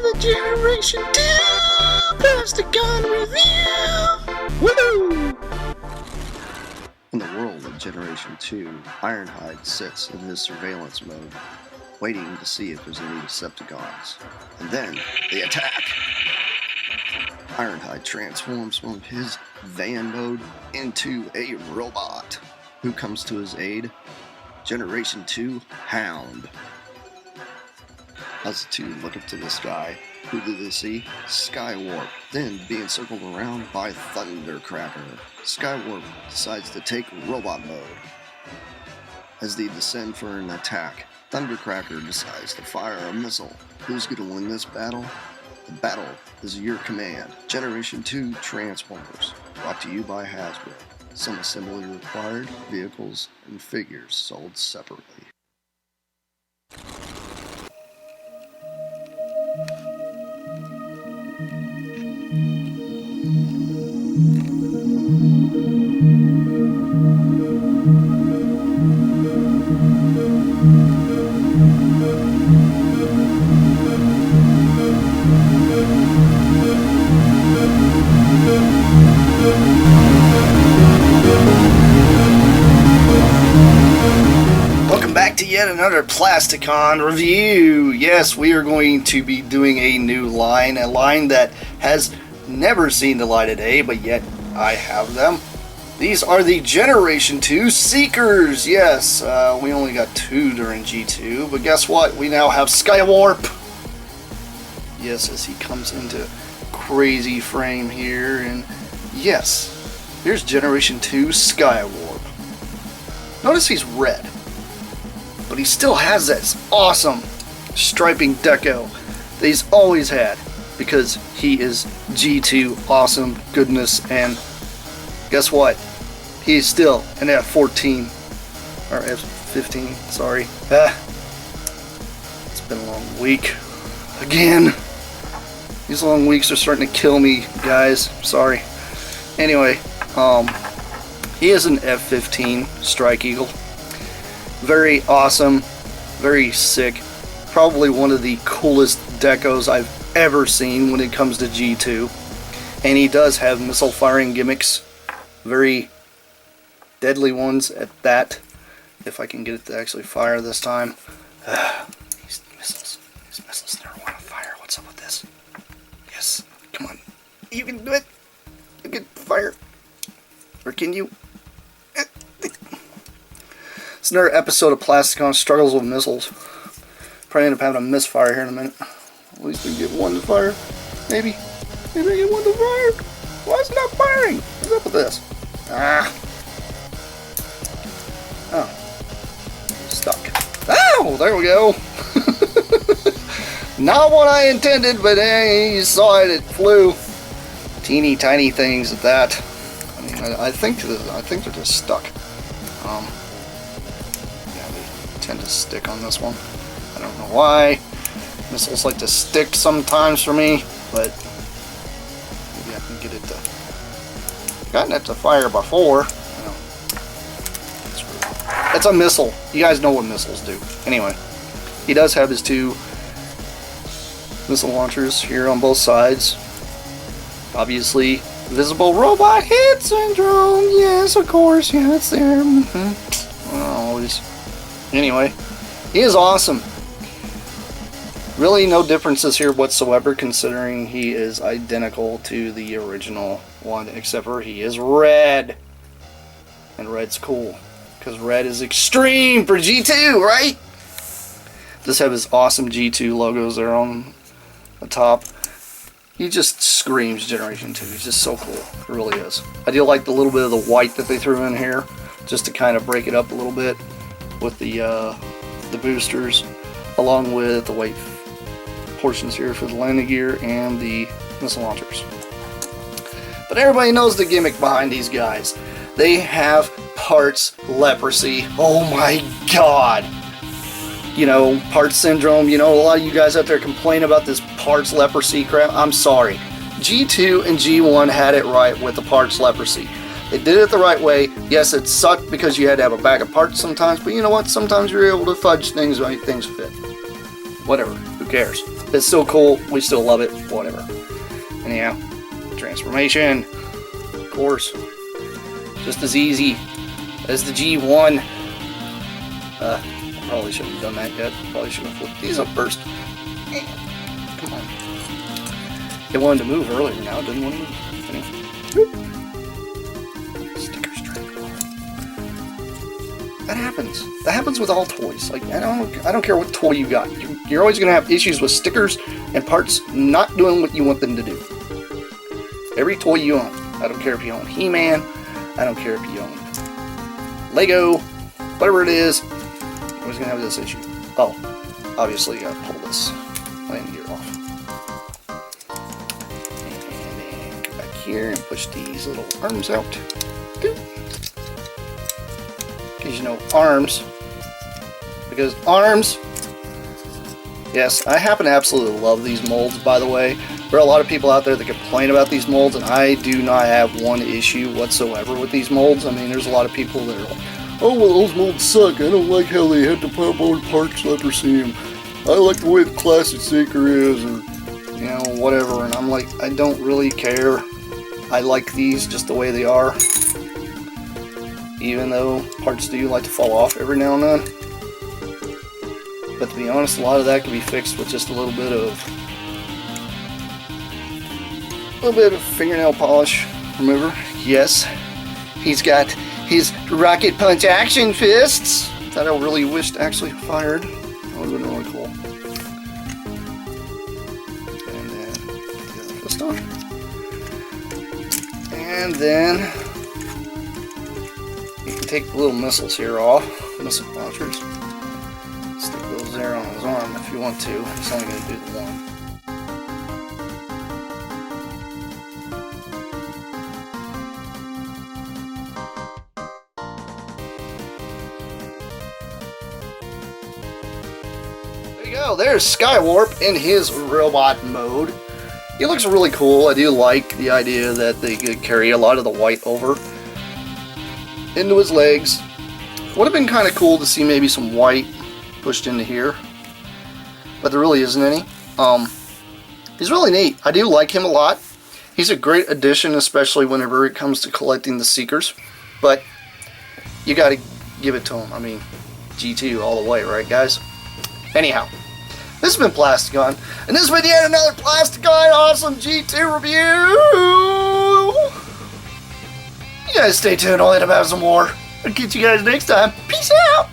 the Generation 2 Plasticon review! Woo! In the world of Generation 2, Ironhide sits in his surveillance mode, waiting to see if there's any Decepticons. And then, they attack! Ironhide transforms from his van mode into a robot. Who comes to his aid? Generation 2 Hound. As the two look up to the sky, who do they see? Skywarp, then being circled around by Thundercracker. Skywarp decides to take robot mode. As they descend for an attack, Thundercracker decides to fire a missile. Who's going to win this battle? The battle is your command. Generation 2 Transformers, brought to you by Hasbro. Some assembly required, vehicles and figures sold separately. Welcome back to yet another Plasticon review. Yes, we are going to be doing a new line, a line that has never seen the light of day, but yet I have them. These are the Generation 2 Seekers. Yes, we only got 2 during G2, but guess what? We now have Skywarp. Yes, as he comes into crazy frame here, and yes, here's Generation 2 Skywarp. Notice he's red, but he still has that awesome striping deco that he's always had, because he is G2 awesome goodness. And guess what? He's still an F14 or F15, sorry. It's been a long week again. These long weeks are starting to kill me, guys. Sorry. Anyway, he is an F15 Strike Eagle. Very awesome, very sick. Probably one of the coolest decos I've ever seen when it comes to G2. And he does have missile firing gimmicks. Very deadly ones at that. If I can get it to actually fire this time. These missiles never want to fire. What's up with this? Yes, come on. You can do it. You can fire. Or can you? It's another episode of Plasticon Struggles with Missiles. Probably end up having a misfire here in a minute. At least we get one to fire. Maybe. Maybe I get one to fire. Why is it not firing? What's up with this? Oh. Stuck. Oh, there we go. Not what I intended, but hey, you saw it. It flew. Teeny tiny things at that. I mean, I think they're just stuck. Yeah, they tend to stick on this one. I don't know why. Missiles like to stick sometimes for me, but maybe I can get it to. Gotten it to fire before. It's a missile. You guys know what missiles do. Anyway, he does have his 2 missile launchers here on both sides. Obviously, visible robot hit syndrome. Yes, of course. Yeah, it's there. Always. Anyway, he is awesome. Really no differences here whatsoever, considering he is identical to the original one, except for he is red. And red's cool, because red is extreme for G2, right? Just have his awesome G2 logos there on the top. He just screams Generation 2. He's just so cool. It really is. I do like the little bit of the white that they threw in here, just to kind of break it up a little bit with the boosters, along with the white portions here for the landing gear and the missile launchers. But everybody knows the gimmick behind these guys. They have parts leprosy. Oh my god! You know, parts syndrome. You know, a lot of you guys out there complain about this parts leprosy crap. I'm sorry. G2 and G1 had it right with the parts leprosy. They did it the right way. Yes, it sucked because you had to have a bag of parts sometimes, but you know what? Sometimes you're able to fudge things, make things fit. Whatever. Who cares? It's still cool. We still love it. Whatever. Anyhow, transformation. Of course. Just as easy as the G1. Probably shouldn't have done that yet. Probably should have flipped these up first. Come on. It wanted to move earlier. Now it doesn't want to move. Anyway. Stickers trying to go off. That happens. That happens with all toys. Like I don't care what toy you got. You're always gonna have issues with stickers and parts not doing what you want them to do. Every toy you own. I don't care if you own He-Man. I don't care if you own Lego. Whatever it is, you're always gonna have this issue. Oh, obviously you gotta pull this landing gear off. And then go back here and push these little arms out. Because you know, arms. Because arms. Yes, I happen to absolutely love these molds, by the way. There are a lot of people out there that complain about these molds, and I do not have one issue whatsoever with these molds. I mean, there's a lot of people that are like, oh, well, those molds suck. I don't like how they had to put on parts after seeing them. I like the way the classic Seeker is, or, you know, whatever. And I'm like, I don't really care. I like these just the way they are. Even though parts do like to fall off every now and then. But to be honest, a lot of that can be fixed with just a little bit of fingernail polish remover. Yes, he's got his rocket punch action fists that I really wished actually fired. That would have been really cool. And then the other fist on. And then you can take the little missiles here off, missile launchers. Stick those there on his arm if you want to. It's only going to do the one. There you go. There's Skywarp in his robot mode. He looks really cool. I do like the idea that they could carry a lot of the white over into his legs. Would have been kind of cool to see maybe some white pushed into here, but there really isn't any. He's really neat. I do like him a lot. He's a great addition, especially whenever it comes to collecting the Seekers, but you got to give it to him. I mean, G2 all the way, right, guys? Anyhow, this has been Plasticon, and this has been yet another Plasticon awesome G2 review. You guys stay tuned. I'll hit about some more. I'll catch you guys next time. Peace out.